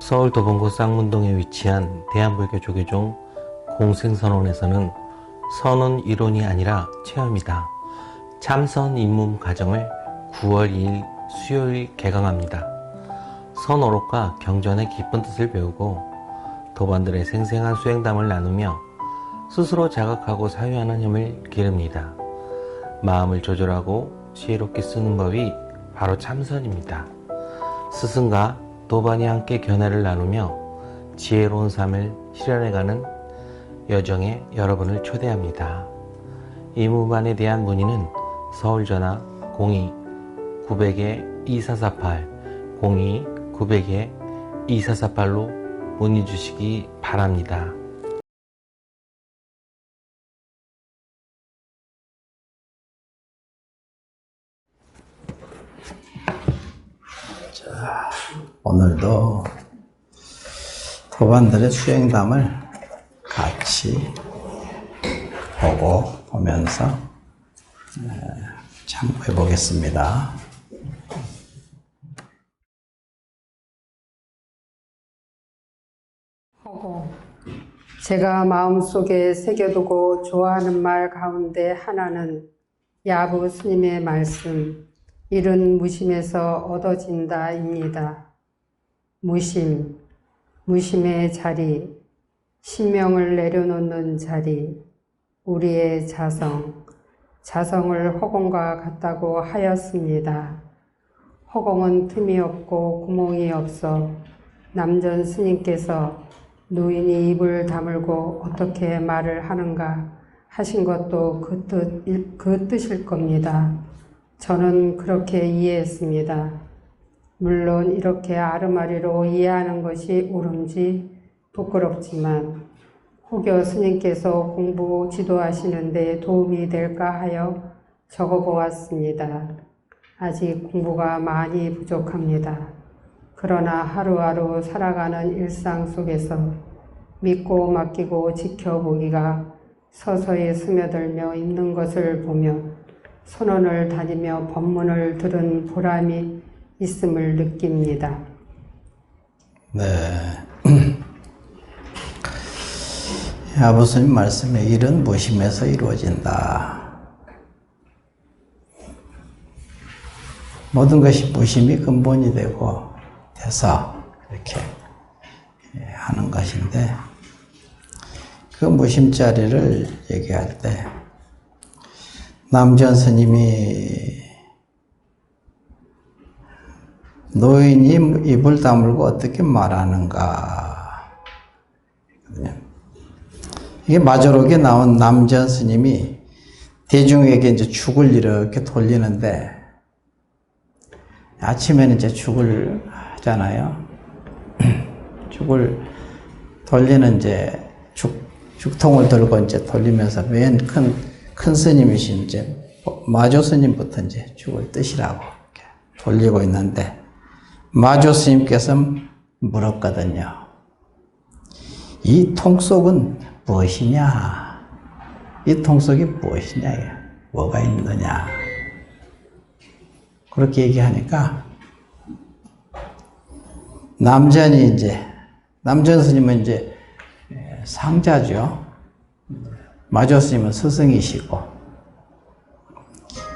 서울 도봉구 쌍문동에 위치한 대한불교 조계종 공생선원에서는 선언 이론이 아니라 체험이다. 참선 입문 과정을 9월 2일 수요일 개강합니다. 선어록과 경전의 깊은 뜻을 배우고 도반들의 생생한 수행담을 나누며 스스로 자각하고 사유하는 힘을 기릅니다. 마음을 조절하고 지혜롭게 쓰는 법이 바로 참선입니다. 스승과 도반이 함께 견해를 나누며 지혜로운 삶을 실현해가는 여정에 여러분을 초대합니다. 이 무반에 대한 문의는 서울전화 02-900-2448 02-900-2448로 문의 주시기 바랍니다. 자, 오늘도 도반들의 수행담을 같이 보면서 참고해 보겠습니다. 제가 마음속에 새겨두고 좋아하는 말 가운데 하나는 야부 스님의 말씀, 일은 무심에서 얻어진다입니다. 무심, 무심의 자리, 신명을 내려놓는 자리, 우리의 자성, 자성을 허공과 같다고 하였습니다. 허공은 틈이 없고 구멍이 없어 남전 스님께서 노인이 입을 다물고 어떻게 말을 하는가 하신 것도 그 뜻일 겁니다. 저는 그렇게 이해했습니다. 물론 이렇게 아르마리로 이해하는 것이 옳은지 부끄럽지만 혹여 스님께서 공부 지도하시는 데 도움이 될까 하여 적어보았습니다. 아직 공부가 많이 부족합니다. 그러나 하루하루 살아가는 일상 속에서 믿고 맡기고 지켜보기가 서서히 스며들며 있는 것을 보며 선원을 다니며 법문을 들은 보람이 있음을 느낍니다. 네. 아버님 말씀에 일은 무심에서 이루어진다. 모든 것이 무심이 근본이 돼서 이렇게 하는 것인데, 그 무심자리를 얘기할 때 남전 스님이 노인이 입을 다물고 어떻게 말하는가, 이게 마조록에 나온 남전 스님이 대중에게 이제 죽을 이렇게 돌리는데, 아침에는 이제 죽을 하잖아요. 죽을 돌리는 이제 죽통을 들고 이제 돌리면서 맨 큰 스님이신 이제 마조 스님부터 이제 죽을 뜨시라고 이렇게 돌리고 있는데, 마조 스님께서 물었거든요. 이 통 속은 무엇이냐? 이 통 속에 무엇이냐? 뭐가 있느냐? 그렇게 얘기하니까 남전 스님은 이제 상자죠. 마조 스님은 스승이시고,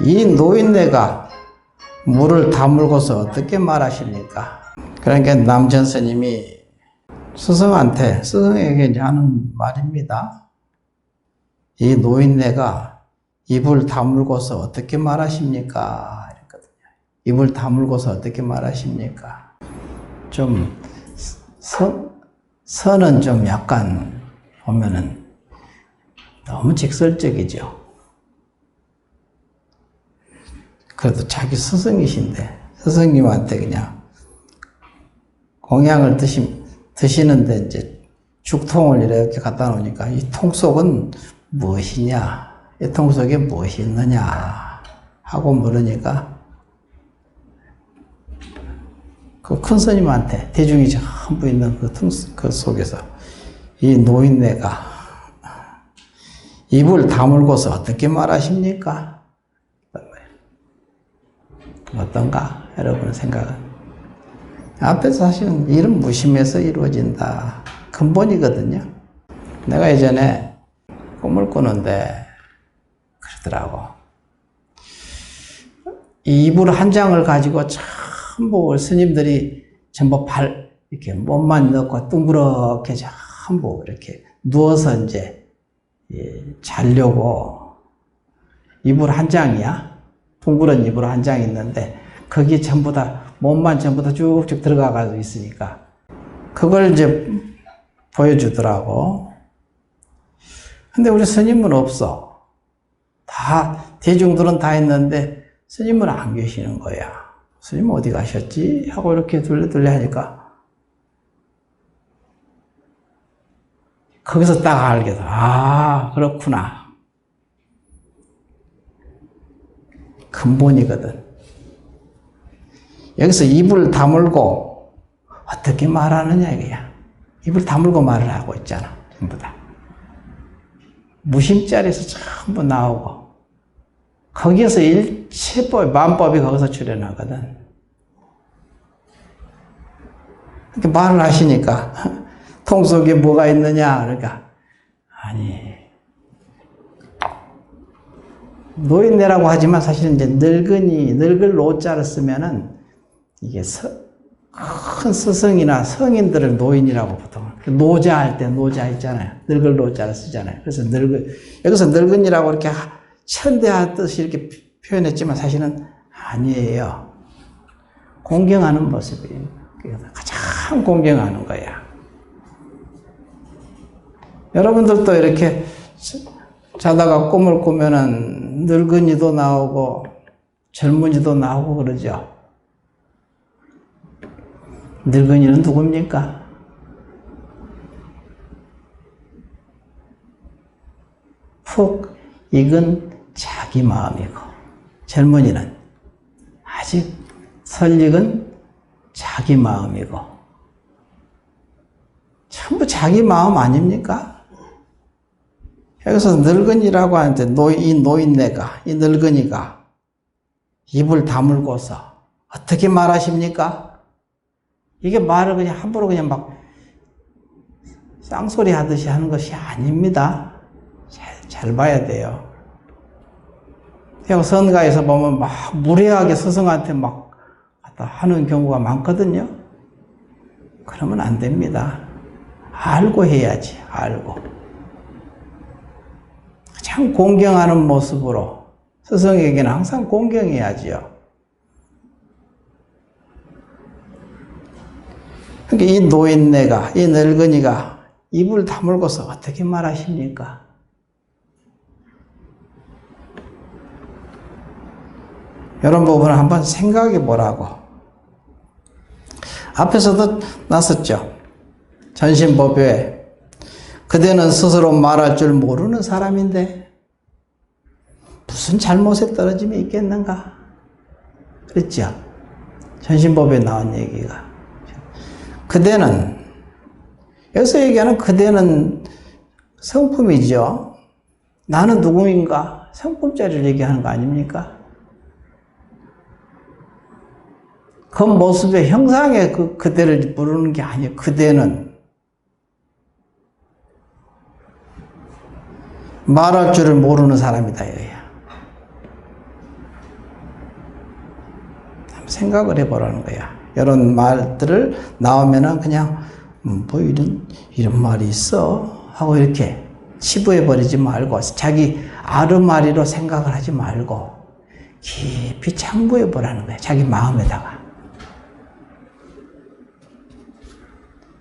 이 노인네가 물을 다물고서 어떻게 말하십니까? 그러니까 남전 스님이 스승에게 이제 하는 말입니다. 이 노인네가 입을 다물고서 어떻게 말하십니까? 이랬거든요. 입을 다물고서 어떻게 말하십니까? 좀 선은 좀 약간 보면은 너무 직설적이죠. 그래도 자기 스승이신데 스승님한테 그냥 공양을 드시는데 이제 죽통을 이렇게 갖다 놓으니까 이 통 속은 무엇이냐, 이 통 속에 무엇이 있느냐 하고 물으니까 그 큰 스님한테 대중이 전부 있는 그 속에서 이 노인네가 입을 다물고서 어떻게 말하십니까? 어떤가? 여러분 생각은? 앞에서 사실은 일은 무심해서 이루어진다. 근본이거든요. 내가 예전에 꿈을 꾸는데 그러더라고. 이불 한 장을 가지고 전부 스님들이 전부 이렇게 몸만 넣고 둥그렇게 전부 이렇게 누워서 이제 자려고 이불 한 장이야. 둥그런 이불 한 장이 있는데 거기에 전부 다 몸만 전부 다 쭉쭉 들어가가지고 있으니까 그걸 이제 보여주더라고. 근데 우리 스님은 없어. 다 대중들은 다 있는데 스님은 안 계시는 거야. 스님 어디 가셨지? 하고 이렇게 둘레둘레 하니까 거기서 딱 알게 돼. 아, 그렇구나. 근본이거든. 여기서 입을 다물고 어떻게 말하느냐 이거야. 입을 다물고 말을 하고 있잖아. 전부 다. 무심자리에서 전부 나오고 거기에서 일체법, 만법이 거기서 출현하거든. 이렇게 말을 하시니까 통 속에 뭐가 있느냐 그러니까 아니 노인네라고 하지만 사실은 이제 늙을 노자를 쓰면은 이게 큰 스승이나 성인들을 노인이라고 보통 노자 할 때 노자 있잖아요. 늙을 노자를 쓰잖아요. 그래서 여기서 늙은이라고 이렇게 천대하듯이 이렇게 표현했지만 사실은 아니에요. 공경하는 모습이에요. 가장 공경하는 거야. 여러분들도 이렇게 자다가 꿈을 꾸면은 늙은이도 나오고 젊은이도 나오고 그러죠. 늙은이는 누굽니까? 푹 익은 자기 마음이고 젊은이는 아직 설익은 자기 마음이고 전부 자기 마음 아닙니까? 여기서 늙은이라고 하는데 이 노인네가 이 늙은이가 입을 다물고서 어떻게 말하십니까? 이게 말을 그냥 함부로 그냥 막 쌍소리 하듯이 하는 것이 아닙니다. 잘 봐야 돼요. 선가에서 보면 막 무례하게 스승한테 막 갖다 하는 경우가 많거든요. 그러면 안 됩니다. 알고 해야지, 알고. 참 공경하는 모습으로 스승에게는 항상 공경해야지요. 그러니까 이 노인네가, 이 늙은이가 입을 다물고서 어떻게 말하십니까? 이런 부분을 한번 생각해 보라고. 앞에서도 나섰죠. 전신법에 그대는 스스로 말할 줄 모르는 사람인데 무슨 잘못에 떨어짐이 있겠는가? 그랬죠. 전신법에 나온 얘기가. 그대는, 여기서 얘기하는 그대는 성품이죠. 나는 누구인가? 성품자리를 얘기하는 거 아닙니까? 그 모습의 형상의 그대를 부르는 게 아니에요. 그대는 말할 줄을 모르는 사람이다. 생각을 해보라는 거야. 이런 말들을 나오면은 그냥 뭐 이런 말이 있어 하고 이렇게 치부해버리지 말고 자기 아르마리로 생각을 하지 말고 깊이 참부해보라는 거야. 자기 마음에다가.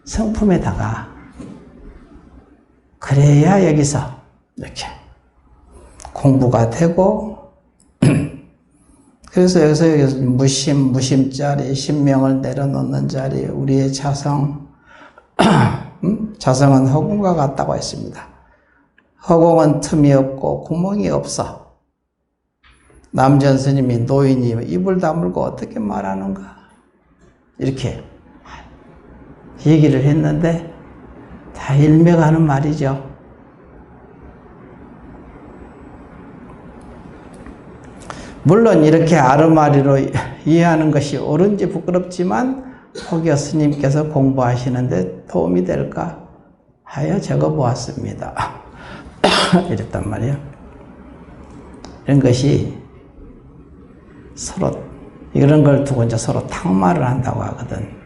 성품에다가. 그래야 여기서 이렇게 공부가 되고 그래서 여기서 무심자리, 신명을 내려놓는 자리, 우리의 자성, 자성은 허공과 같다고 했습니다. 허공은 틈이 없고 구멍이 없어. 남전 스님이 노인이 입을 다물고 어떻게 말하는가? 이렇게 얘기를 했는데 다 일맥하는 말이죠. 물론 이렇게 아르마리로 이해하는 것이 옳은지 부끄럽지만 혹여 스님께서 공부하시는데 도움이 될까 하여 적어보았습니다. 이랬단 말이에요. 이런 것이 서로 이런 걸 두고 이제 서로 탁마를 한다고 하거든.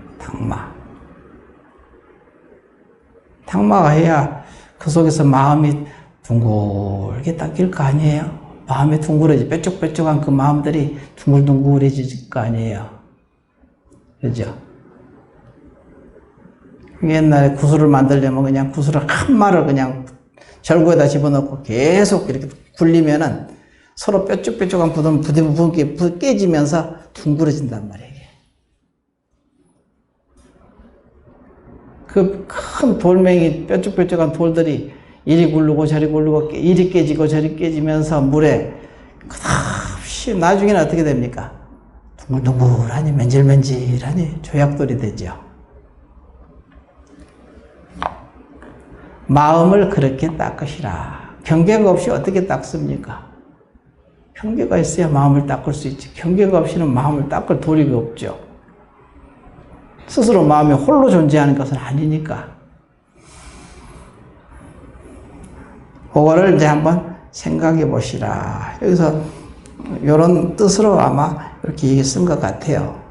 탁마가 해야 그 속에서 마음이 둥글게 닦일 거 아니에요. 마음이 둥그러지 뾰족뾰족한 그 마음들이 둥글둥글해질 거 아니에요. 그죠? 옛날에 구슬을 만들려면 그냥 구슬을 한 마를 그냥 절구에다 집어넣고 계속 이렇게 굴리면은 서로 뾰족뾰족한 부분이 깨지면서 둥그러진단 말이에요. 그 큰 돌멩이 뾰족뾰족한 돌들이 이리 굴르고 저리 굴르고 이리 깨지고 저리 깨지면서 물에 끝없이 나중에는 어떻게 됩니까? 둥글둥글하니 맨질맨질하니 조약돌이 되죠. 마음을 그렇게 닦으시라. 경계가 없이 어떻게 닦습니까? 경계가 있어야 마음을 닦을 수 있지. 경계가 없이는 마음을 닦을 도리가 없죠. 스스로 마음이 홀로 존재하는 것은 아니니까. 그거를 이제 한번 생각해 보시라. 여기서 이런 뜻으로 아마 이렇게 쓴 것 같아요.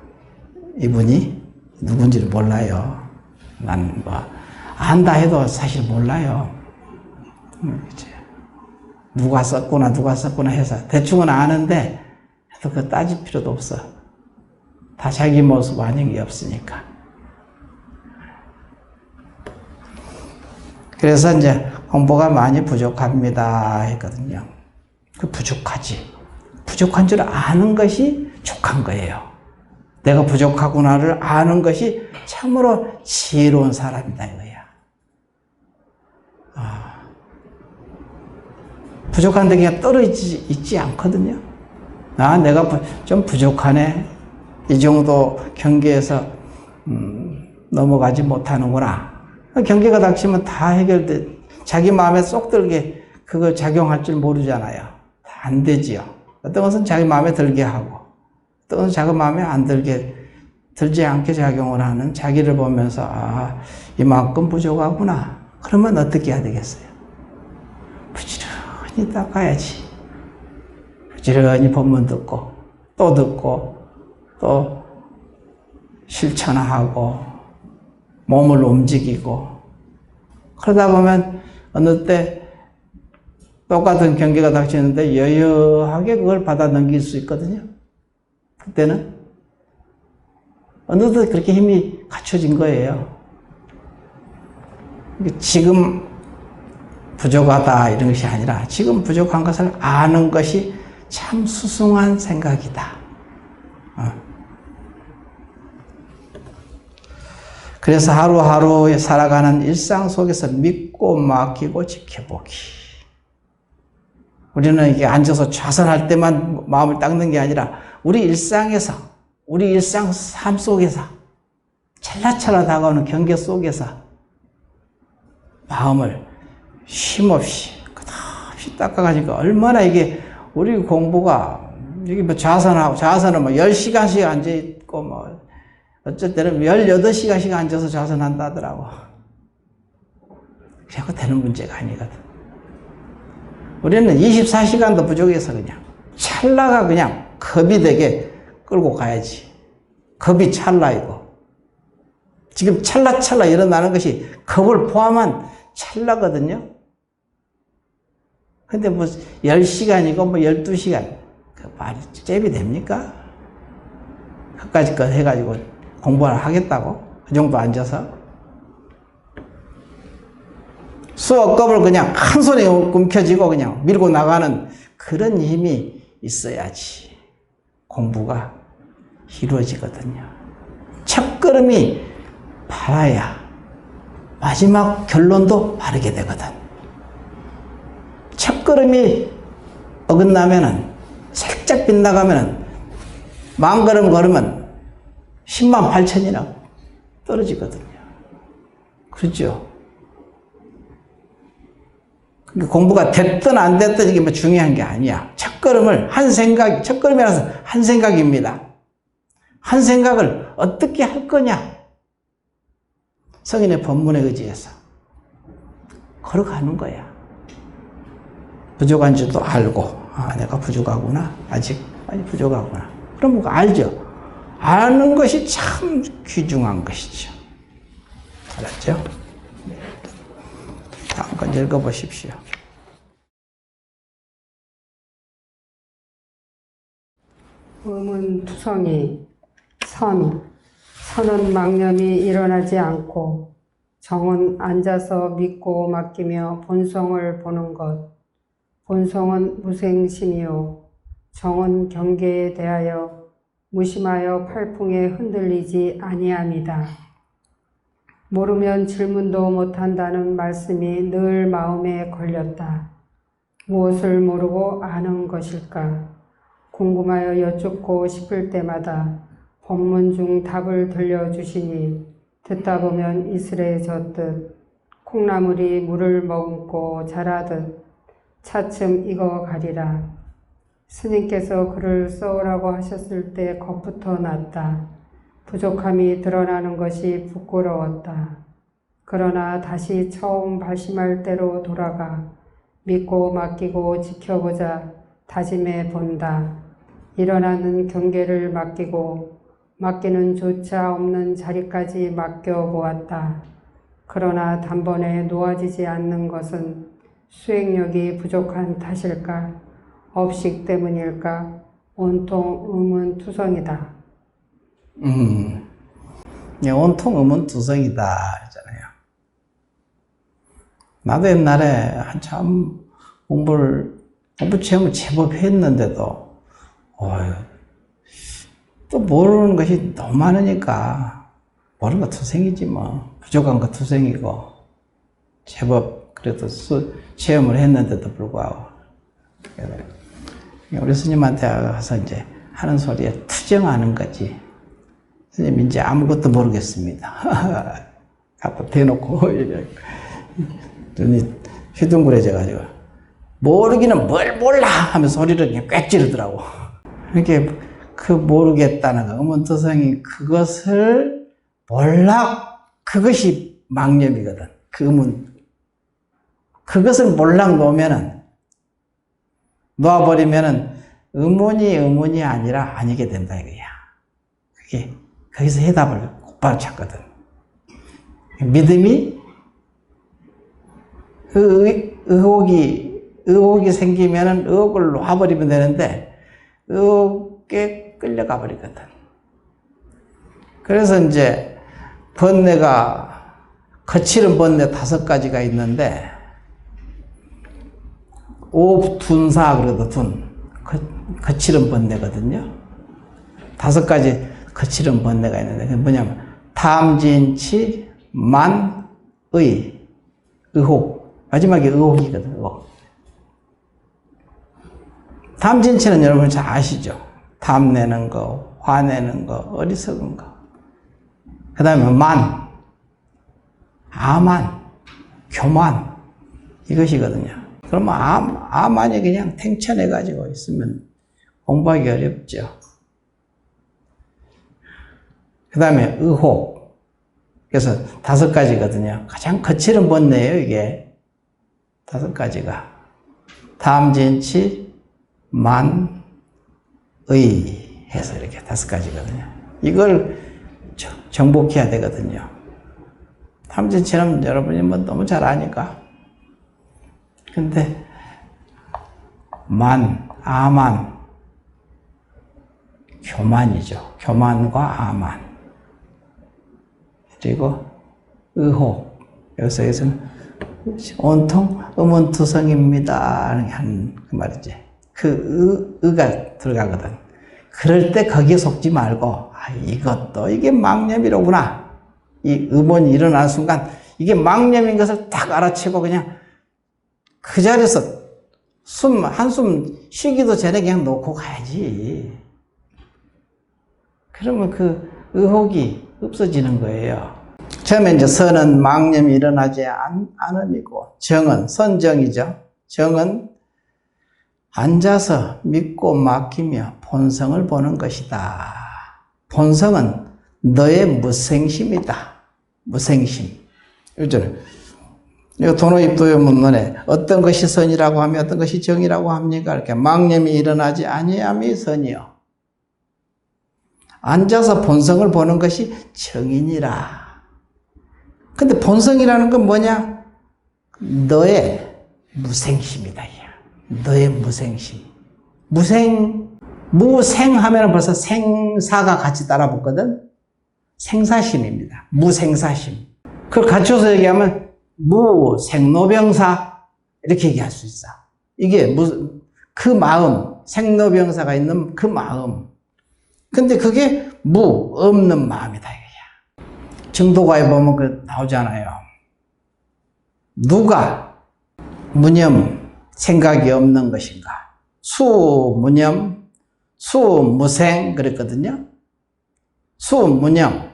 이분이 누군지를 몰라요. 난 뭐 안다 해도 사실 몰라요. 누가 썼구나 해서 대충은 아는데 또 그거 따질 필요도 없어. 다 자기 모습 반영이 없으니까. 그래서 이제 공부가 많이 부족합니다 했거든요. 그 부족하지. 부족한 줄 아는 것이 족한 거예요. 내가 부족하구나를 아는 것이 참으로 지혜로운 사람이다 이거야. 부족한데 그냥 떨어지지 있지 않거든요. 내가 좀 부족하네. 이 정도 경계에서 넘어가지 못하는구나. 경계가 닥치면 다 해결돼. 자기 마음에 쏙 들게 그거 작용할 줄 모르잖아요. 다 안 되지요. 어떤 것은 자기 마음에 들게 하고 어떤 것은 자기 마음에 안 들지 않게 작용을 하는 자기를 보면서 이만큼 부족하구나. 그러면 어떻게 해야 되겠어요? 부지런히 닦아야지. 부지런히 법문 듣고 또 실천하고 몸을 움직이고 그러다 보면 어느 때 똑같은 경계가 닥치는데 여유하게 그걸 받아 넘길 수 있거든요. 그때는 어느덧 그렇게 힘이 갖춰진 거예요. 지금 부족하다 이런 것이 아니라 지금 부족한 것을 아는 것이 참 수승한 생각이다. 그래서 하루하루 살아가는 일상 속에서 믿고 맡기고 지켜보기. 우리는 이게 앉아서 좌선할 때만 마음을 닦는 게 아니라 우리 일상에서, 우리 일상 삶 속에서 찰나찰나 다가오는 경계 속에서 마음을 쉼없이 끝없이 닦아가니까 얼마나 이게 우리 공부가 이게 뭐 좌선은 뭐 10시간씩 앉아있고 뭐 어쩔 때는 18시간씩 앉아서 좌선한다 하더라고. 그렇게 되는 문제가 아니거든. 우리는 24시간도 부족해서 그냥 찰나가 그냥 겁이 되게 끌고 가야지. 겁이 찰나이고. 지금 찰나 일어나는 것이 겁을 포함한 찰나거든요. 근데 뭐 10시간이고 뭐 12시간. 그 말이 잽이 됩니까? 그까짓 거 해가지고 공부를 하겠다고? 그 정도 앉아서? 수업급을 그냥 한 손에 움켜쥐고 그냥 밀고 나가는 그런 힘이 있어야지 공부가 이루어지거든요. 첫 걸음이 바라야 마지막 결론도 바르게 되거든. 첫 걸음이 어긋나면은 살짝 빗나가면은 만 걸음 걸으면 10만 8천이나 떨어지거든요. 그렇죠? 공부가 됐든 안 됐든 이게 뭐 중요한 게 아니야. 첫 걸음을 첫 걸음이라서 한 생각입니다. 한 생각을 어떻게 할 거냐. 성인의 본문에 의지해서 걸어가는 거야. 부족한 줄도 알고, 아, 내가 부족하구나. 아직 많이 부족하구나. 그럼 그거 알죠? 아는 것이 참 귀중한 것이죠. 알았죠? 다음 건 읽어보십시오. 의문투성이 선은 망념이 일어나지 않고 정은 앉아서 믿고 맡기며 본성을 보는 것. 본성은 무생심이요 정은 경계에 대하여 무심하여 팔풍에 흔들리지 아니함이다. 모르면 질문도 못한다는 말씀이 늘 마음에 걸렸다. 무엇을 모르고 아는 것일까? 궁금하여 여쭙고 싶을 때마다 법문 중 답을 들려주시니 듣다 보면 이슬에 젖듯 콩나물이 물을 머금고 자라듯 차츰 익어가리라. 스님께서 글을 써오라고 하셨을 때 겁부터 났다. 부족함이 드러나는 것이 부끄러웠다. 그러나 다시 처음 발심할 때로 돌아가 믿고 맡기고 지켜보자 다짐해 본다. 일어나는 경계를 맡기고 맡기는 조차 없는 자리까지 맡겨보았다. 그러나 단번에 놓아지지 않는 것은 수행력이 부족한 탓일까? 업식 때문일까? 온통 의문투성이다. 온통 의문투성이다 했잖아요. 나도 옛날에 한참 공부 체험을 제법 했는데도 또 모르는 것이 너무 많으니까 모르는 거 투생이지 뭐. 부족한 거 투생이고 제법 그래도 체험을 했는데도 불구하고 우리 스님한테 가서 이제 하는 소리에 투정하는 거지. 스님 이제 아무것도 모르겠습니다. 갖고 대놓고 눈이 휘둥그레져가지고 모르기는 뭘 몰라 하면서 소리를 그냥 꽥 지르더라고. 이렇게 그 모르겠다는 거, 의문투성이 그것을 몰라, 그것이 망념이거든. 그 의문. 그것을 몰락 놓아버리면은 의문이 아니라 아니게 된다 이거야. 그게 거기서 해답을 곧바로 찾거든. 믿음이 의혹이 생기면은 의혹을 놓아버리면 되는데 의혹에 끌려가 버리거든. 그래서 이제 번뇌가 거칠은 번뇌 5가지가 있는데 오둔사 그래도 거칠은 번뇌거든요. 5가지 거칠은 번뇌가 있는데 그게 뭐냐면 탐진치 만의 의혹 마지막에 의혹이거든. 의혹. 탐진치는 여러분 잘 아시죠? 탐내는 거, 화내는 거, 어리석은 거. 그 다음에 아만, 교만 이것이거든요. 그러면 아만이 그냥 탱천해가지고 있으면 공부하기 어렵죠. 그 다음에 의혹. 그래서 5가지거든요. 가장 거칠은 번뇌예요, 이게. 5가지가. 탐진치, 만, 의 해서 이렇게 5가지거든요. 이걸 정복해야 되거든요. 탐진치는 여러분이 뭐 너무 잘 아니까. 근데 아만, 교만이죠. 교만과 아만. 그리고 의혹. 여기서는 온통 의문투성입니다 하는 그 말이지. 그 의가 들어가거든. 그럴 때 거기에 속지 말고 이게 망념이로구나. 이 의문이 일어나는 순간 이게 망념인 것을 딱 알아채고 그냥 그 자리에서 한숨 쉬기도 전에 그냥 놓고 가야지. 그러면 그 의혹이 없어지는 거예요. 처음에 이제 선은 망념이 일어나지 않음이고, 정은, 선정이죠. 정은 앉아서 믿고 맡기며 본성을 보는 것이다. 본성은 너의 무생심이다. 무생심. 요즘 이거 도노입도요 문문에 어떤 것이 선이라고 하며 어떤 것이 정이라고 합니까? 이렇게 망념이 일어나지 아니함이 선이요. 앉아서 본성을 보는 것이 정이니라. 근데 본성이라는 건 뭐냐? 너의 무생심이다. 너의 무생심. 무생하면 벌써 생사가 같이 따라 붙거든. 생사심입니다. 무생사심. 그걸 갖춰서 얘기하면 무생로병사 이렇게 얘기할 수 있어. 이게 그 마음, 생로병사가 있는 그 마음. 근데 그게 없는 마음이다. 정도가에 보면 그 나오잖아요. 누가 무념, 생각이 없는 것인가? 수무념, 수무생 그랬거든요. 수무념,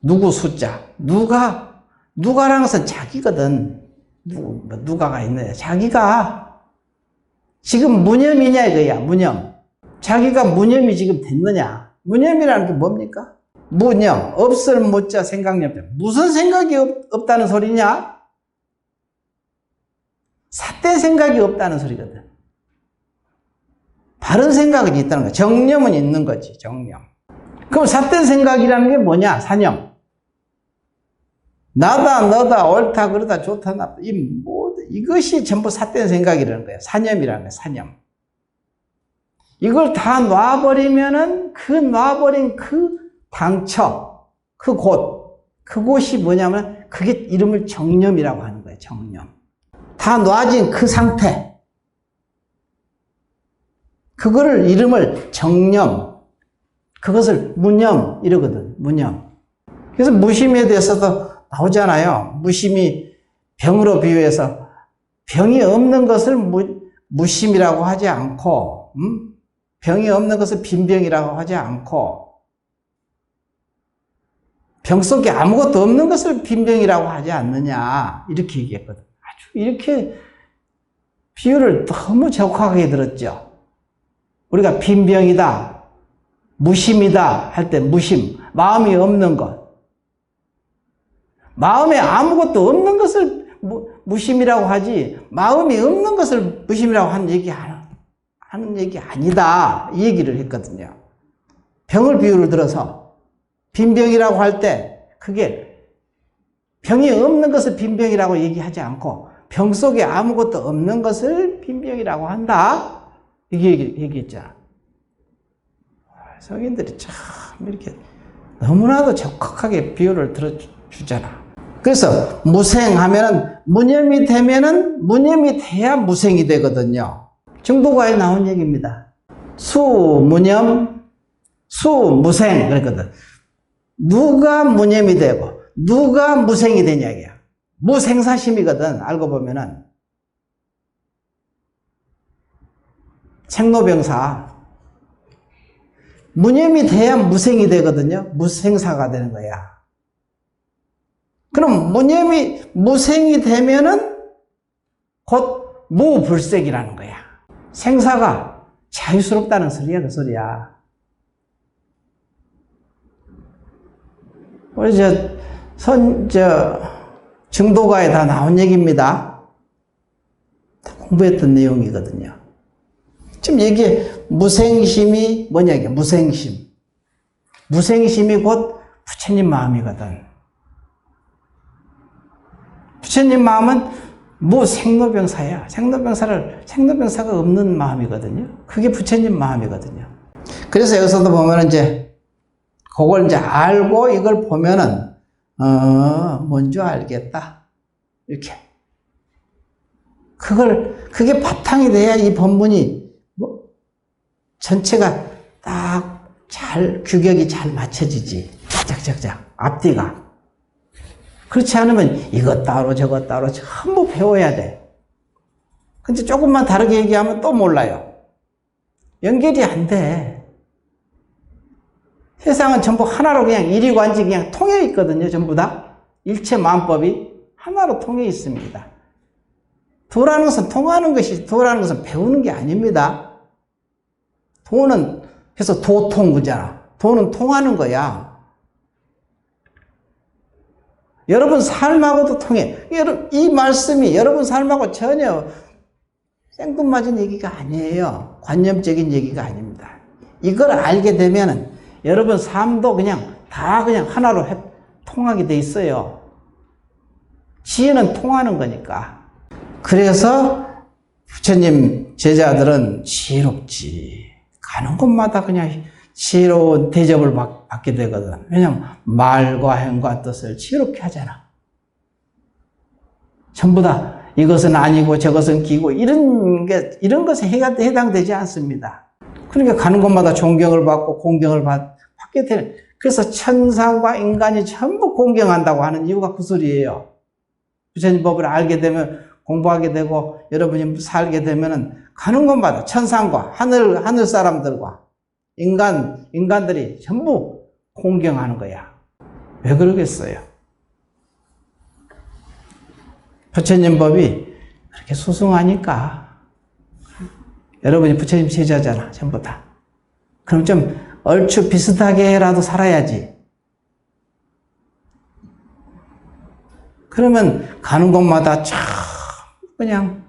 누구 숫자, 누가라는 것은 자기거든. 누가가 있네. 자기가 지금 무념이냐 이거야. 무념. 자기가 무념이 지금 됐느냐. 무념이라는 게 뭡니까? 무념, 없을 무자 생각념. 무슨 생각이 없다는 소리냐? 삿된 생각이 없다는 소리거든. 바른 생각은 있다는 거야. 정념은 있는 거지. 정념. 그럼 삿된 생각이라는 게 뭐냐? 사념. 나다, 너다, 옳다, 그러다, 좋다, 나쁘다. 이것이 전부 삿된 생각이라는 거야. 사념이라는 거야. 사념. 이걸 다 놔버리면은 놔버린 그 당처, 그곳이 뭐냐면 그게 이름을 정념이라고 하는 거예요. 정념. 다 놔진 그 상태. 그거를 이름을 정념. 그것을 무념 이러거든. 무념. 그래서 무심에 대해서도 나오잖아요. 무심이 병으로 비유해서 병이 없는 것을 무심이라고 하지 않고, 병이 없는 것을 빈병이라고 하지 않고, 병 속에 아무것도 없는 것을 빈병이라고 하지 않느냐 이렇게 얘기했거든. 아주 이렇게 비유를 너무 적확하게 들었죠. 우리가 빈병이다, 무심이다 할 때 무심, 마음이 없는 것. 마음에 아무것도 없는 것을 무심이라고 하지, 마음이 없는 것을 무심이라고 하는 얘기 아니다. 이 얘기를 했거든요. 병을 비유를 들어서 빈병이라고 할 때 그게 병이 없는 것을 빈병이라고 얘기하지 않고 병 속에 아무것도 없는 것을 빈병이라고 한다. 이게 얘기했잖아. 성인들이 참 이렇게 너무나도 적확하게 비유를 들어주잖아. 그래서 무생하면은 무념이 돼야 무생이 되거든요. 정도가에 나온 얘기입니다. 수무념, 수무생 그랬거든. 누가 무념이 되고 누가 무생이 되냐 이야. 무생사심이거든. 알고 보면은 생로병사. 무념이 돼야 무생이 되거든요. 무생사가 되는 거야. 그럼 무생이 되면은 곧 무불색이라는 거야. 생사가 자유스럽다는 소리야, 그 소리야. 우리 정도가에 다 나온 얘기입니다. 다 공부했던 내용이거든요. 지금 이게 무생심이 뭐냐, 이게 무생심. 무생심이 곧 부처님 마음이거든. 부처님 마음은 무생로병사야. 생로병사가 없는 마음이거든요. 그게 부처님 마음이거든요. 그래서 여기서도 보면은 그걸 알고 이걸 보면은, 뭔지 알겠다. 이렇게. 그게 바탕이 돼야 이 본문이, 전체가 딱 규격이 잘 맞춰지지. 짝짝짝짝. 앞뒤가. 그렇지 않으면 이것 따로 저것 따로 전부 배워야 돼. 근데 조금만 다르게 얘기하면 또 몰라요. 연결이 안 돼. 세상은 전부 하나로 그냥 일이관지 그냥 통해 있거든요. 전부 다. 일체 만법이 하나로 통해 있습니다. 도라는 것은 통하는 것이, 도라는 것은 배우는 게 아닙니다. 도는, 그래서 도통 그잖아. 도는 통하는 거야. 여러분 삶하고도 통해. 여러분, 이 말씀이 여러분 삶하고 전혀 생뚱맞은 얘기가 아니에요. 관념적인 얘기가 아닙니다. 이걸 알게 되면은 여러분 삶도 그냥 다 그냥 하나로 통하게 돼 있어요. 지혜는 통하는 거니까. 그래서 부처님 제자들은 지혜롭지. 가는 곳마다 그냥 지혜로운 대접을 받게 되거든. 왜냐면 말과 행과 뜻을 지혜롭게 하잖아. 전부 다 이것은 아니고 저것은 기고 이런 것에 해당되지 않습니다. 그러니까 가는 곳마다 존경을 받고 공경을 받게 되는. 그래서 천상과 인간이 전부 공경한다고 하는 이유가 그 소리예요. 부처님 법을 알게 되면 공부하게 되고 여러분이 살게 되면은 가는 곳마다 천상과 하늘 사람들과 인간들이 전부 공경하는 거야. 왜 그러겠어요? 부처님 법이 그렇게 수승하니까. 여러분이 부처님 제자잖아, 전부 다. 그럼 좀 얼추 비슷하게라도 살아야지. 그러면 가는 곳마다 참 그냥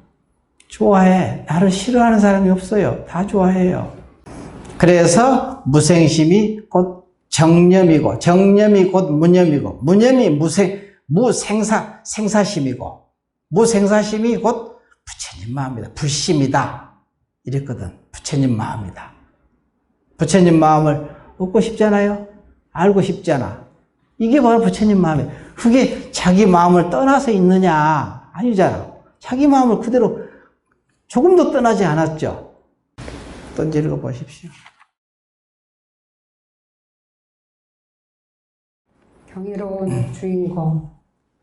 좋아해. 나를 싫어하는 사람이 없어요. 다 좋아해요. 그래서 무생심이 곧 정념이고, 정념이 곧 무념이고, 무념이 생사심이고, 무생사심이 곧 부처님 마음이다. 불심이다. 이랬거든. 부처님 마음이다. 부처님 마음을 얻고 싶잖아요. 알고 싶잖아. 이게 바로 부처님 마음이에요. 그게 자기 마음을 떠나서 있느냐? 아니잖아. 자기 마음을 그대로 조금도 떠나지 않았죠. 던지 읽어보십시오. 경이로운 주인공,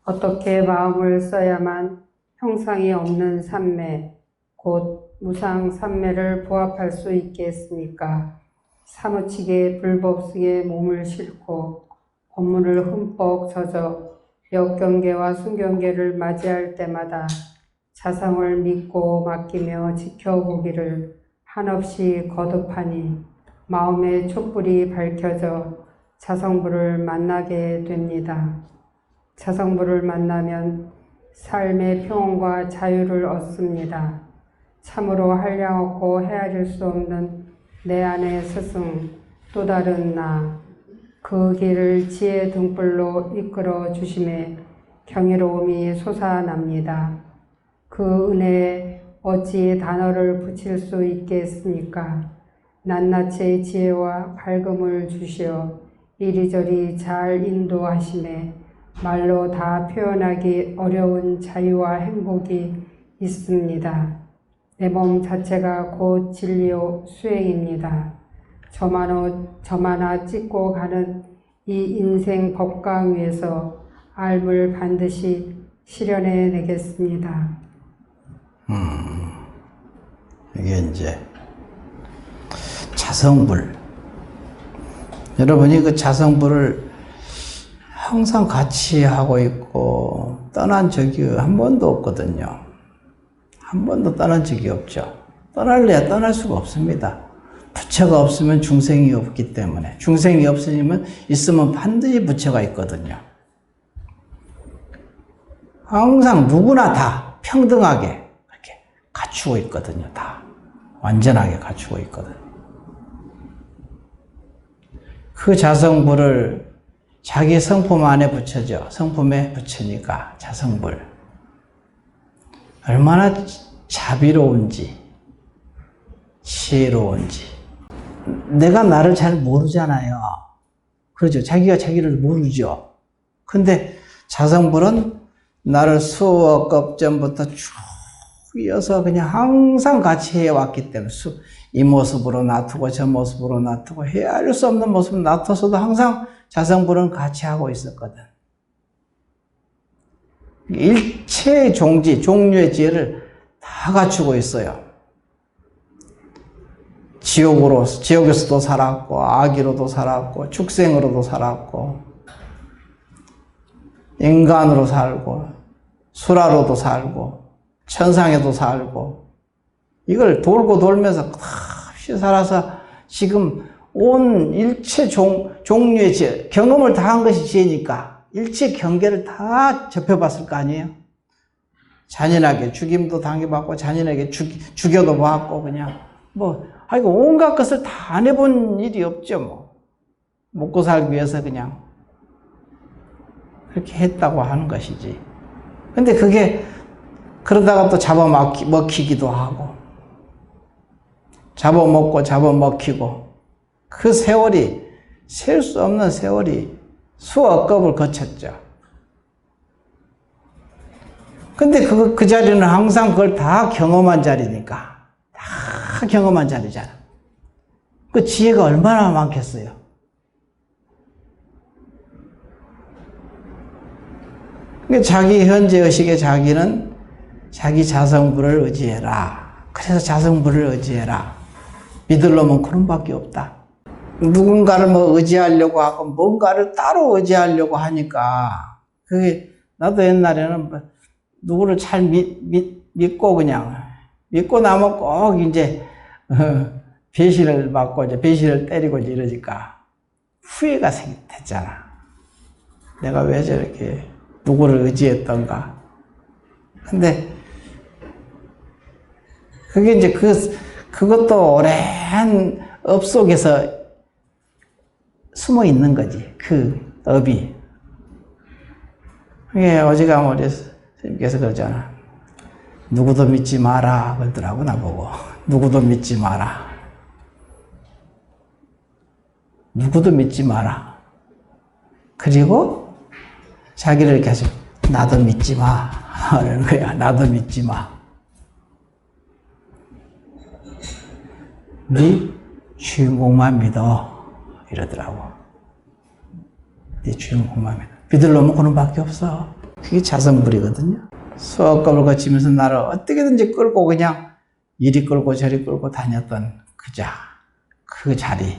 어떻게 마음을 써야만 형상이 없는 삼매, 곧 무상 삼매를 부합할 수 있겠습니까? 사무치게 불법승에 몸을 싣고 법문을 흠뻑 젖어 역경계와 순경계를 맞이할 때마다 자성을 믿고 맡기며 지켜보기를 한없이 거듭하니 마음의 촛불이 밝혀져 자성부를 만나게 됩니다. 자성부를 만나면 삶의 평온과 자유를 얻습니다. 참으로 한량없고 헤아릴 수 없는 내 안의 스승, 또 다른 나, 그 길을 지혜 등불로 이끌어 주심에 경이로움이 솟아납니다. 그 은혜에 어찌 단어를 붙일 수 있겠습니까? 낱낱의 지혜와 밝음을 주시어 이리저리 잘 인도하심에 말로 다 표현하기 어려운 자유와 행복이 있습니다. 내 몸 자체가 곧 진리요 수행입니다. 저마나 찍고 가는 이 인생 법강 위에서 알물 반드시 실현해 내겠습니다. 이게 이제 자성불. 여러분이 그 자성불을 항상 같이 하고 있고 떠난 적이 한 번도 없거든요. 한 번도 떠난 적이 없죠. 떠날래야 떠날 수가 없습니다. 부처가 없으면 중생이 없기 때문에. 중생이 있으면 반드시 부처가 있거든요. 항상 누구나 다 평등하게 이렇게 갖추고 있거든요. 다 완전하게 갖추고 있거든요. 그 자성불을 자기 성품 안에 붙여져. 성품에 붙이니까 자성불. 얼마나 자비로운지, 지혜로운지. 내가 나를 잘 모르잖아요. 그렇죠. 자기가 자기를 모르죠. 근데 자성불은 나를 수억 급 전부터 쭉 이어서 그냥 항상 같이 해왔기 때문에 이 모습으로 놔두고 저 모습으로 놔두고 헤아릴 수 없는 모습을 놔둬서도 항상 자성불은 같이 하고 있었거든. 일체의 종류의 지혜를 다 갖추고 있어요. 지옥에서도 살았고, 아기로도 살았고, 축생으로도 살았고, 인간으로 살고, 수라로도 살고, 천상에도 살고, 이걸 돌고 돌면서 없이 살아서 지금 온 일체 종류의 지혜, 경험을 다 한 것이 지혜니까, 일체 경계를 다 접해봤을 거 아니에요? 잔인하게 죽임도 당해봤고, 잔인하게 죽여도 봤고, 그냥, 아이고, 온갖 것을 다 안 해본 일이 없죠, 뭐. 먹고 살기 위해서 그냥. 그렇게 했다고 하는 것이지. 근데 그게, 그러다가 또 잡아먹히기도 하고, 잡아먹고, 잡아먹히고, 그 세월이, 셀 수 없는 세월이 수억 겁을 거쳤죠. 근데 그 자리는 항상 그걸 다 경험한 자리니까. 다 경험한 자리잖아. 그 지혜가 얼마나 많겠어요. 그러니까 자기 현재 의식의 자기는 자기 자성부를 의지해라. 그래서 자성부를 의지해라. 믿을 놈은 그런 밖에 없다. 누군가를 의지하려고 하고 뭔가를 따로 의지하려고 하니까 그게 나도 옛날에는 누구를 잘 믿고 그냥 믿고 나면 꼭 이제 배신을 받고 이제 배신을 때리고 이러니까 후회가 됐잖아. 내가 왜 저렇게 누구를 의지했던가. 근데 그게 이제 그것도 오랜 업 속에서 숨어 있는 거지. 그 업이. 그게 어지간하면 우리 선생님께서 그러잖아. 누구도 믿지 마라. 그러더라고, 나보고. 누구도 믿지 마라. 누구도 믿지 마라. 그리고 자기를 계속 나도 믿지 마. 그러는 거야. 나도 믿지 마. 네 주인공만 믿어. 이러더라고. 네 주인공만 믿어. 믿을 놈은 그놈 밖에 없어. 그게 자성불이거든요. 수억겁을 거치면서 나를 어떻게든지 끌고 그냥 이리 끌고 저리 끌고 다녔던 그 자리.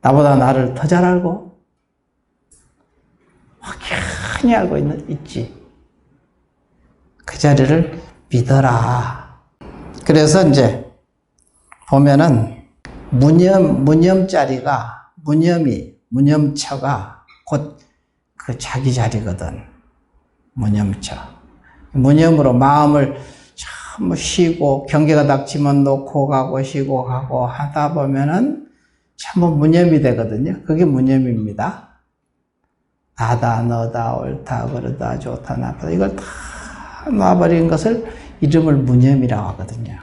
나보다 나를 더 잘 알고 확연히 알고 있지. 그 자리를 믿어라. 그래서 이제 보면은 무념처가 곧 그 자기 자리거든. 무념처. 무념으로 마음을 참 쉬고 경계가 닥치면 놓고 가고 쉬고 가고 하다 보면은 전부 무념이 되거든요. 그게 무념입니다. 나다, 너다, 옳다, 그러다, 좋다, 나쁘다. 이걸 다 놔버린 것을 이름을 무념이라고 하거든요.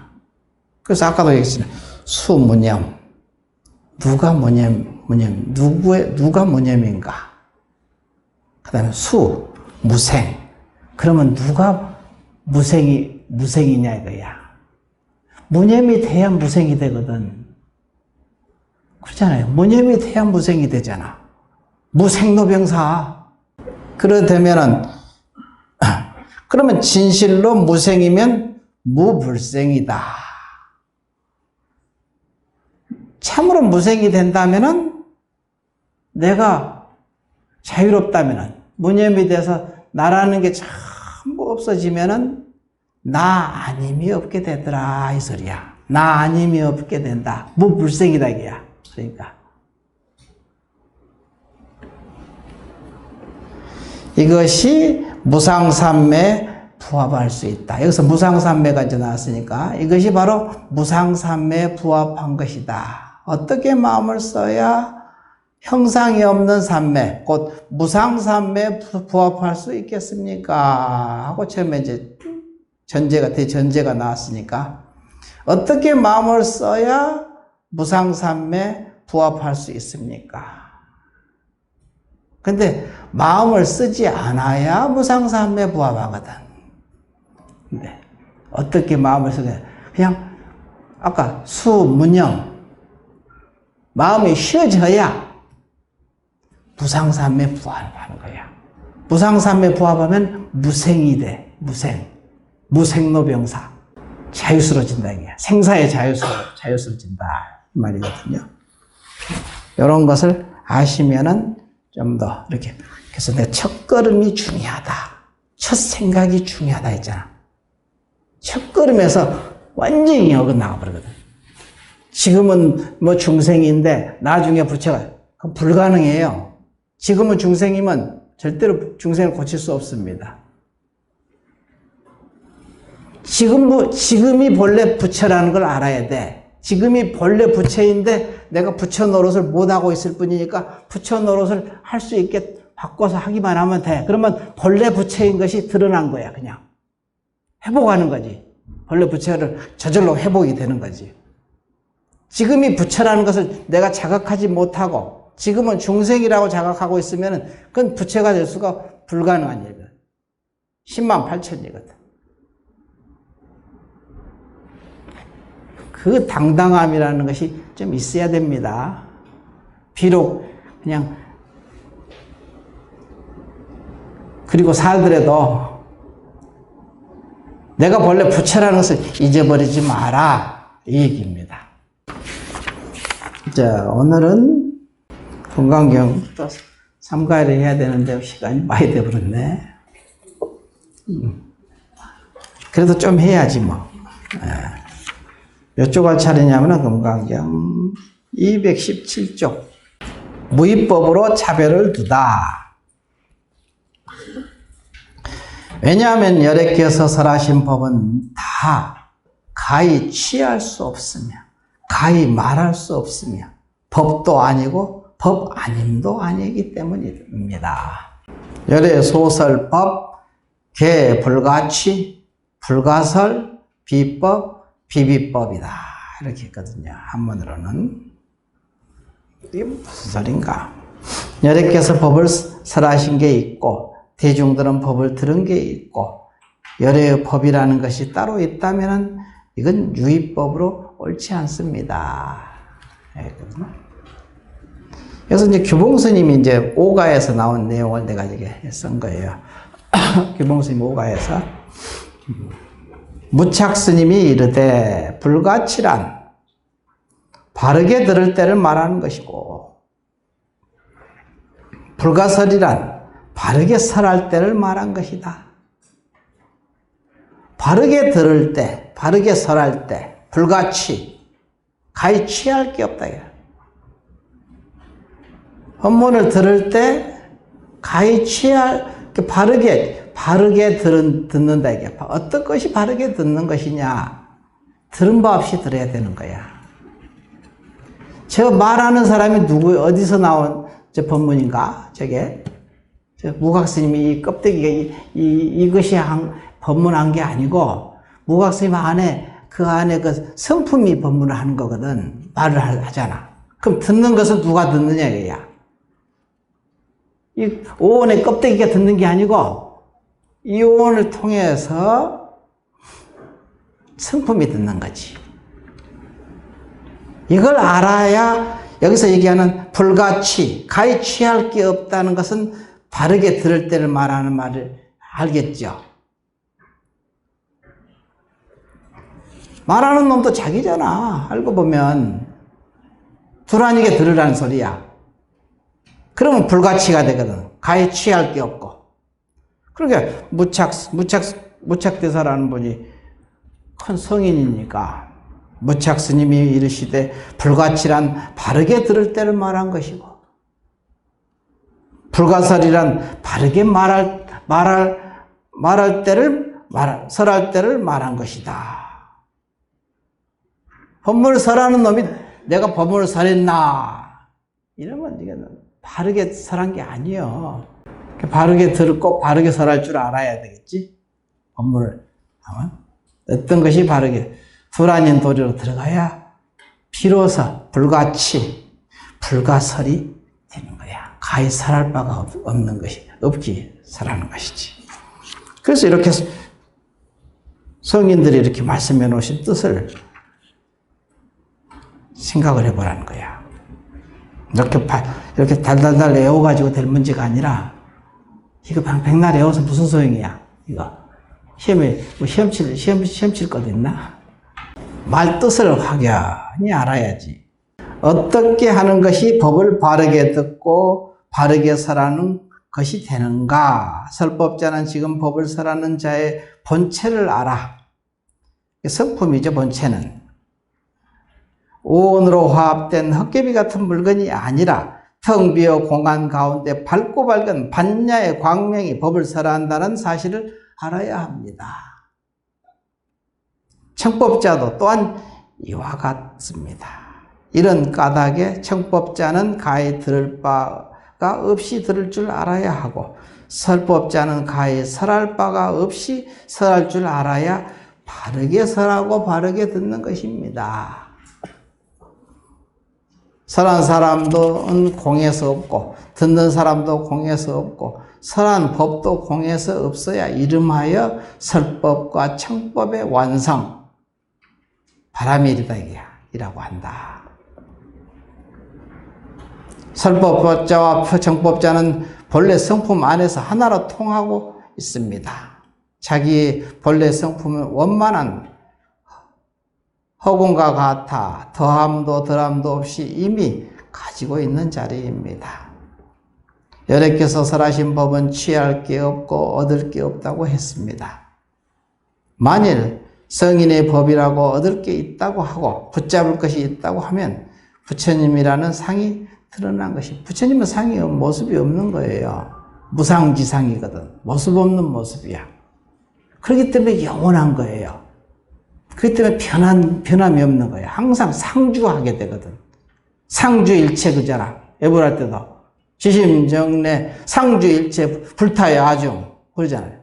그래서 아까도 얘기했잖아요. 수무념. 누가 누가 무념인가? 그 다음에 무생. 그러면 누가 무생이냐 이거야. 무념이 돼야 무생이 되거든. 그렇잖아요. 무념이 돼야 무생이 되잖아. 무생로병사. 그러되면은, 그러면 진실로 무생이면 무불생이다. 참으로 무생이 된다면은, 내가 자유롭다면은, 무념이 돼서 나라는 게 전부 없어지면은, 나 아님이 없게 되더라. 이 소리야. 나 아님이 없게 된다. 무불생이다, 이게야. 그러니까. 이것이 무상삼매에 부합할 수 있다. 여기서 무상삼매가 이제 나왔으니까 이것이 바로 무상삼매에 부합한 것이다. 어떻게 마음을 써야 형상이 없는 삼매, 곧 무상삼매에 부합할 수 있겠습니까? 하고 처음에 이제 대전제가 나왔으니까 어떻게 마음을 써야 무상삼매에 부합할 수 있습니까? 근데 마음을 쓰지 않아야 무상삼매에 부합하거든. 근데 어떻게 마음을 쓰냐? 그냥 아까 수무념 마음이 쉬어져야 무상삼매에 부합하는 거야. 무상삼매에 부합하면 무생이 돼. 무생로병사. 자유스러워진다 이게. 생사에 자유스러워진다 이 말이거든요. 이런 것을 아시면은 좀 더 이렇게. 그래서 내 첫걸음이 중요하다. 첫 생각이 중요하다 했잖아. 첫걸음에서 완전히 어긋나가 버리거든. 지금은 중생인데 나중에 부처가 그건 불가능해요. 지금은 중생이면 절대로 중생을 고칠 수 없습니다. 지금이 본래 부처라는 걸 알아야 돼. 지금이 본래 부처인데 내가 부처 노릇을 못하고 있을 뿐이니까 부처 노릇을 할 수 있게 바꿔서 하기만 하면 돼. 그러면 본래 부처인 것이 드러난 거야. 그냥 회복하는 거지. 본래 부처를 저절로 회복이 되는 거지. 지금이 부처라는 것을 내가 자각하지 못하고 지금은 중생이라고 자각하고 있으면 그건 부처가 될 수가 불가능한 일이거든. 10만 8천이거든. 그 당당함이라는 것이 좀 있어야 됩니다. 비록 그냥 그리고 살더라도 내가 본래 부처라는 것을 잊어버리지 마라 이 얘기입니다. 자, 오늘은 건강경 또 삼가를 해야 되는데 시간이 많이 돼버렸네. 그래도 좀 해야지 뭐. 몇 조가 차례냐면 건강경 217조 무위법으로 차별을 두다. 왜냐하면 열애께서 설하신 법은 다 가히 취할 수 없으며 가히 말할 수 없으며 법도 아니고 법 아님도 아니기 때문입니다. 열애 소설법, 개 불가취, 불가설, 비법, 비비법이다. 이렇게 했거든요. 한문으로는. 이게 무슨 소린가? 열애께서 법을 설하신 게 있고 대중들은 법을 들은 게 있고 열애의 법이라는 것이 따로 있다면 이건 유의법으로 옳지 않습니다. 그래서 이제 규봉스님이 이제 오가에서 나온 내용을 내가 이게 쓴 거예요. 규봉스님 오가에서 무착스님이 이르되 불가치란 바르게 들을 때를 말하는 것이고 불가설이란 바르게 설할 때를 말한 것이다. 바르게 들을 때, 바르게 설할 때, 불가치, 가히 취할 게 없다. 법문을 들을 때, 가히 바르게 듣는다. 이게. 어떤 것이 바르게 듣는 것이냐? 들은 바 없이 들어야 되는 거야. 저 말하는 사람이 어디서 나온 법문인가? 저게? 무각스님이 이 껍데기가 이것이 법문한 게 아니고 무각스님 그 안에 그 성품이 법문을 하는 거거든. 말을 하잖아. 그럼 듣는 것은 누가 듣느냐 이거야. 이 오온의 껍데기가 듣는 게 아니고 이 오온을 통해서 성품이 듣는 거지. 이걸 알아야 여기서 얘기하는 불가치, 가히 취할 게 없다는 것은 바르게 들을 때를 말하는 말을 알겠죠. 말하는 놈도 자기잖아. 알고 보면 둘 아니게 들으라는 소리야. 그러면 불가치가 되거든. 가히 취할 게 없고. 그러니까 무착대사라는 분이 큰 성인이니까 무착스님이 이르시되 불가치란 바르게 들을 때를 말한 것이고 불가설이란 바르게 설할 때를 말한 것이다. 법문을 설하는 놈이 내가 법문을 설했나 이러면 이거는 바르게 설한 게 아니에요. 바르게 듣고 바르게 설할 줄 알아야 되겠지. 법문을 어떤 것이 바르게 둘 아닌 도리로 들어가야 비로소 불가치 불가설이 되는 거야. 가히 설할 바가 없는 것이 없기 설하는 것이지. 그래서 이렇게 성인들이 이렇게 말씀해 놓으신 뜻을 생각을 해보라는 거야. 이렇게 달달달 외워가지고 될 문제가 아니라 이거 백날 외워서 무슨 소용이야? 이거 시험 칠 것도 있나? 말 뜻을 확연히 알아야지. 어떻게 하는 것이 법을 바르게 듣고 바르게 설하는 것이 되는가? 설법자는 지금 법을 설하는 자의 본체를 알아. 성품이죠, 본체는. 오온으로 화합된 헛개비 같은 물건이 아니라 텅 비어 공간 가운데 밝고 밝은 반야의 광명이 법을 설한다는 사실을 알아야 합니다. 청법자도 또한 이와 같습니다. 이런 까닭에 청법자는 가히 들을 바가 없이 들을 줄 알아야 하고 설법자는 가히 설할 바가 없이 설할 줄 알아야 바르게 설하고 바르게 듣는 것입니다. 설한 사람도 공에서 없고 듣는 사람도 공에서 없고 설한 법도 공에서 없어야 이름하여 설법과 청법의 완성, 바람이라고 한다. 설법자와 청법자는 본래 성품 안에서 하나로 통하고 있습니다. 자기 본래 성품은 원만한 허공과 같아 더함도 덜함도 없이 이미 가지고 있는 자리입니다. 여러께서 설하신 법은 취할 게 없고 얻을 게 없다고 했습니다. 만일 성인의 법이라고 얻을 게 있다고 하고 붙잡을 것이 있다고 하면 부처님이라는 상이 드러난 것이, 부처님은 상이 모습이 없는 거예요. 무상지상이거든. 모습 없는 모습이야. 그렇기 때문에 영원한 거예요. 그렇기 때문에 변함이 없는 거예요. 항상 상주하게 되거든. 상주일체 그잖아. 애벌할 때도 지심정래 상주일체 불타의 아중 그러잖아요.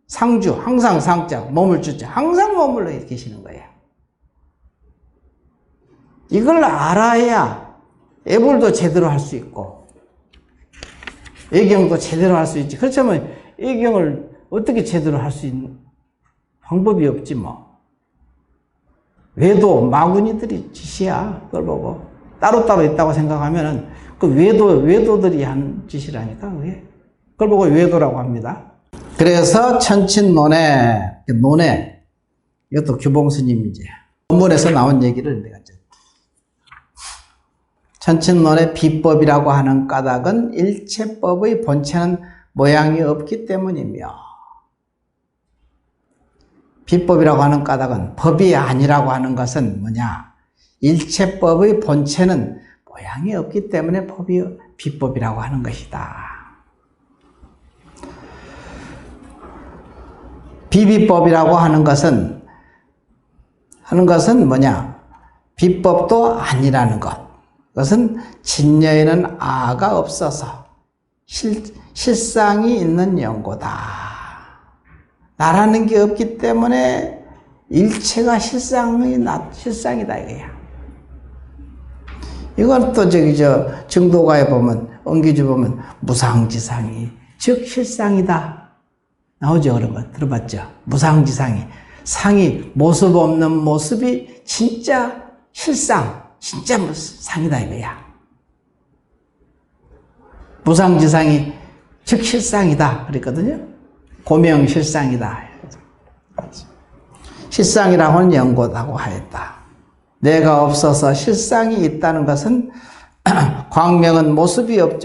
상주, 항상 상자, 머물 주자, 항상 머물러 계시는 거예요. 이걸 알아야 애벌도 제대로 할 수 있고 애경도 제대로 할 수 있지. 그렇다면 애경을 어떻게 제대로 할 수 있는 방법이 없지 뭐. 외도 마구니들이 짓이야. 그걸 보고 따로따로 있다고 생각하면은 그 외도들이 한 짓이라니까 그게. 그걸 보고 외도라고 합니다. 그래서 천친논해, 이것도 규봉스님 이제 본문에서 나온 얘기를 내가 천친논의 비법이라고 하는 까닭은 일체법의 본체는 모양이 없기 때문이며, 비법이라고 하는 까닭은 법이 아니라고 하는 것은 뭐냐? 일체법의 본체는 모양이 없기 때문에 비법이라고 하는 것이다. 비비법이라고 하는 것은 뭐냐? 비법도 아니라는 것. 그것은 진여에는 아가 없어서 실상이 있는 연고다. 나라는 게 없기 때문에 일체가 실상이다 이거야. 이건 또 증도가에 보면, 언기주 보면 무상지상이 즉 실상이다 나오죠. 그런 거 들어봤죠? 무상지상이, 상이 모습 없는 모습이 진짜 실상, 진짜 상이다 이거야. 무상지상이 즉 실상이다 그랬거든요. 고명실상이다. 실상이라고 하는 연고다고 하였다. 내가 없어서 실상이 있다는 것은 광명은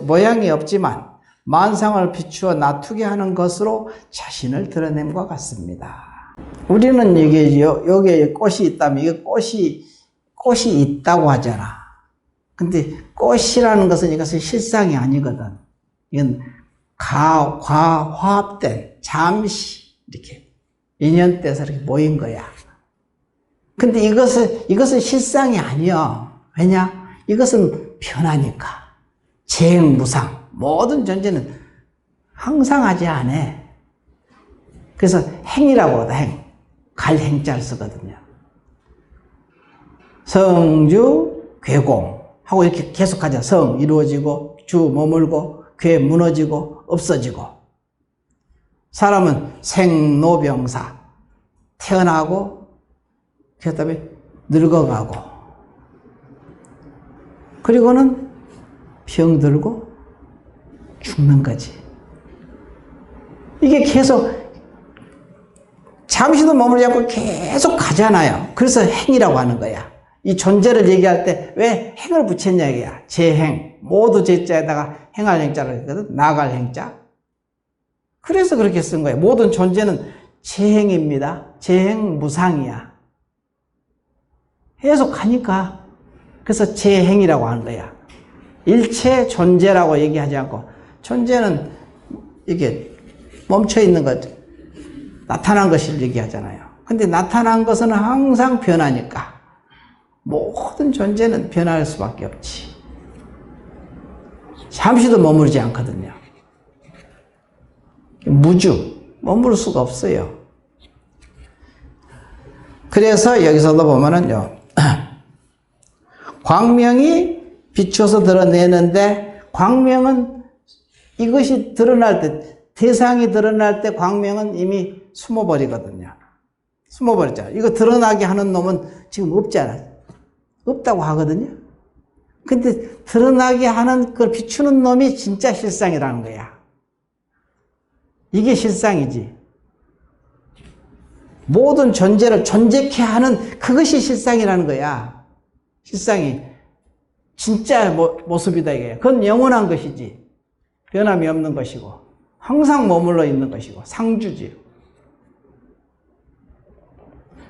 모양이 없지만 만상을 비추어 나투게 하는 것으로 자신을 드러냄과 같습니다. 우리는 여기에 꽃이 있다면 이게 꽃이 있다고 하잖아. 근데 꽃이라는 것은 이것은 실상이 아니거든. 이건 화합된, 잠시 이렇게 인연돼서 이렇게 모인 거야. 근데 이것은 실상이 아니야. 왜냐? 이것은 변하니까. 재행무상. 모든 존재는 항상 하지 않아. 그래서 행이라고 하다, 행. 갈 행자를 쓰거든요. 성주, 괴공. 하고 이렇게 계속하자. 성, 이루어지고, 주, 머물고, 괴, 무너지고, 없어지고. 사람은 생로병사. 태어나고, 그 다음에 늙어가고. 그리고는 병들고, 죽는 거지. 이게 계속, 잠시도 머물지 않고 계속 가잖아요. 그래서 행이라고 하는 거야. 이 존재를 얘기할 때 왜 행을 붙였냐 이거야. 재행. 모두 제자에다가 행할 행자를 했거든. 나갈 행자. 그래서 그렇게 쓴 거예요. 모든 존재는 재행입니다. 재행 무상이야. 계속 가니까. 그래서 재행이라고 하는 거야. 일체 존재라고 얘기하지 않고, 존재는 이게 멈춰 있는 것, 나타난 것을 얘기하잖아요. 근데 나타난 것은 항상 변하니까 모든 존재는 변할 수밖에 없지. 잠시도 머무르지 않거든요. 무주, 머무를 수가 없어요. 그래서 여기서도 보면은요, 광명이 비춰서 드러내는데, 광명은 이것이 드러날 때, 대상이 드러날 때 광명은 이미 숨어버리거든요. 숨어버렸잖아요. 이거 드러나게 하는 놈은 지금 없잖아. 없다고 하거든요. 근데 드러나게 하는 그 비추는 놈이 진짜 실상이라는 거야. 이게 실상이지. 모든 존재를 존재케 하는 그것이 실상이라는 거야. 실상이 진짜 모습이다 이게. 그건 영원한 것이지. 변함이 없는 것이고 항상 머물러 있는 것이고 상주지.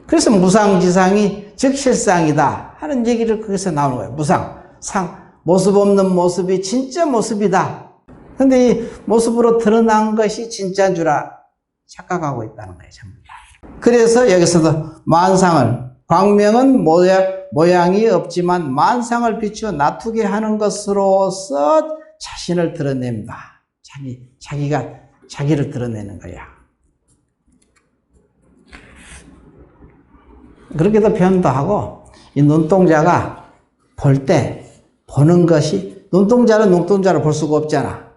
그래서 무상지상이 즉 실상이다 하는 얘기를 거기서 나오는 거예요. 무상, 상, 모습 없는 모습이 진짜 모습이다. 근데 이 모습으로 드러난 것이 진짜인 줄 착각하고 있다는 거예요. 전부 다. 그래서 여기서도 만상을, 광명은 모양이 없지만 만상을 비추어 나투게 하는 것으로서 자신을 드러냅니다. 자기가 자기를 드러내는 거야. 그렇게도 표현도 하고, 이 눈동자가 볼 때 보는 것이, 눈동자는 눈동자를 볼 수가 없잖아.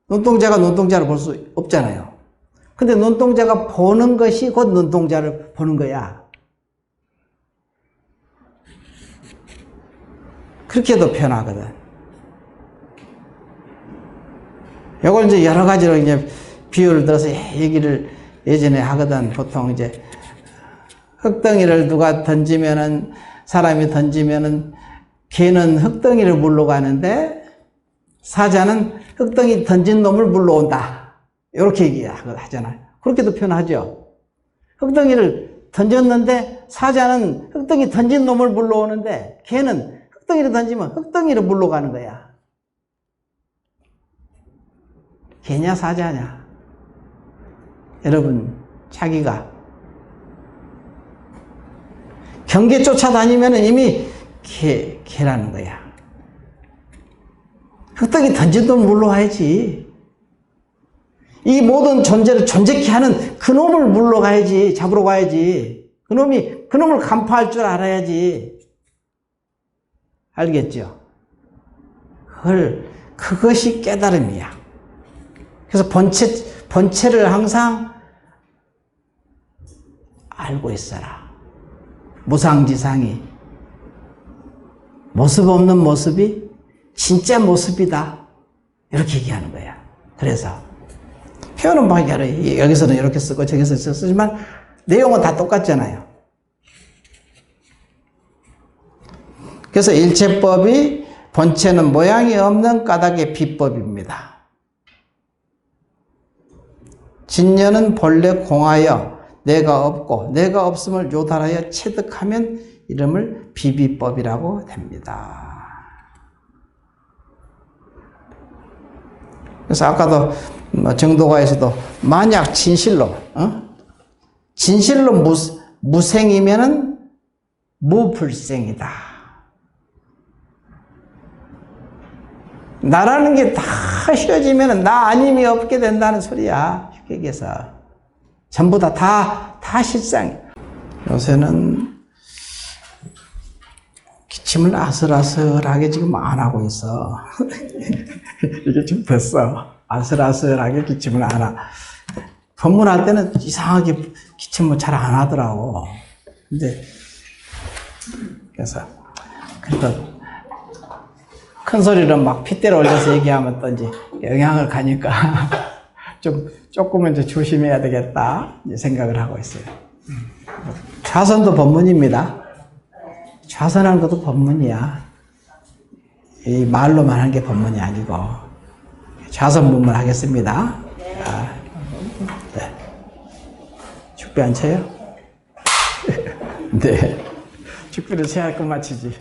눈동자가 눈동자를 볼 수 없잖아요. 근데 눈동자가 보는 것이 곧 눈동자를 보는 거야. 그렇게도 표현하거든. 이걸 이제 여러 가지로 이제 비유를 들어서 얘기를 예전에 하거든. 보통 이제 흙덩이를 누가 던지면은, 사람이 던지면은 개는 흙덩이를 물러가는데 사자는 흙덩이 던진 놈을 물러온다. 이렇게 얘기하잖아요. 그렇게도 표현하죠. 흙덩이를 던졌는데 사자는 흙덩이 던진 놈을 물러오는데 개는 흙덩이를 던지면 흙덩이를 물러가는 거야. 개냐 사자냐? 여러분, 자기가 경계 쫓아다니면 이미 개라는 거야. 흙덩이 던진 놈을 물러와야지. 이 모든 존재를 존재케 하는 그놈을 물러가야지. 잡으러 가야지. 그놈을 간파할 줄 알아야지. 알겠죠? 그것이 깨달음이야. 그래서 본체를 항상 알고 있어라. 무상지상이 모습 없는 모습이 진짜 모습이다. 이렇게 얘기하는 거야. 그래서 표현은 막 여기서는 이렇게 쓰고 저기서 쓰지만 내용은 다 똑같잖아요. 그래서 일체법이 본체는 모양이 없는 까닭의 비법입니다. 진여는 본래 공하여 내가 없고 내가 없음을 요달하여 체득하면 이름을 비비법이라고 됩니다. 그래서 아까도 정도가에서도 만약 진실로 무생이면은 무불생이다. 나라는 게 다 싫어지면은 나 아님이 없게 된다는 소리야. 쉽게 얘기해서 전부 다 실상이야. 요새는 기침을 아슬아슬하게 지금 안 하고 있어. 이게 좀 됐어. 아슬아슬하게 기침을 안 하. 법문할 때는 이상하게 기침을 잘 안 하더라고. 근데 그래서 큰 소리로 막 핏대를 올려서 얘기하면 또 이제 영향을 가니까 조금은 이제 조심해야 되겠다 이제 생각을 하고 있어요. 좌선도 법문입니다. 좌선하는 것도 법문이야. 이 말로만 하는 게 법문이 아니고. 좌선 법문 하겠습니다. 네. 축배 안 쳐요? 네. 축배를 쳐야 끝마치지.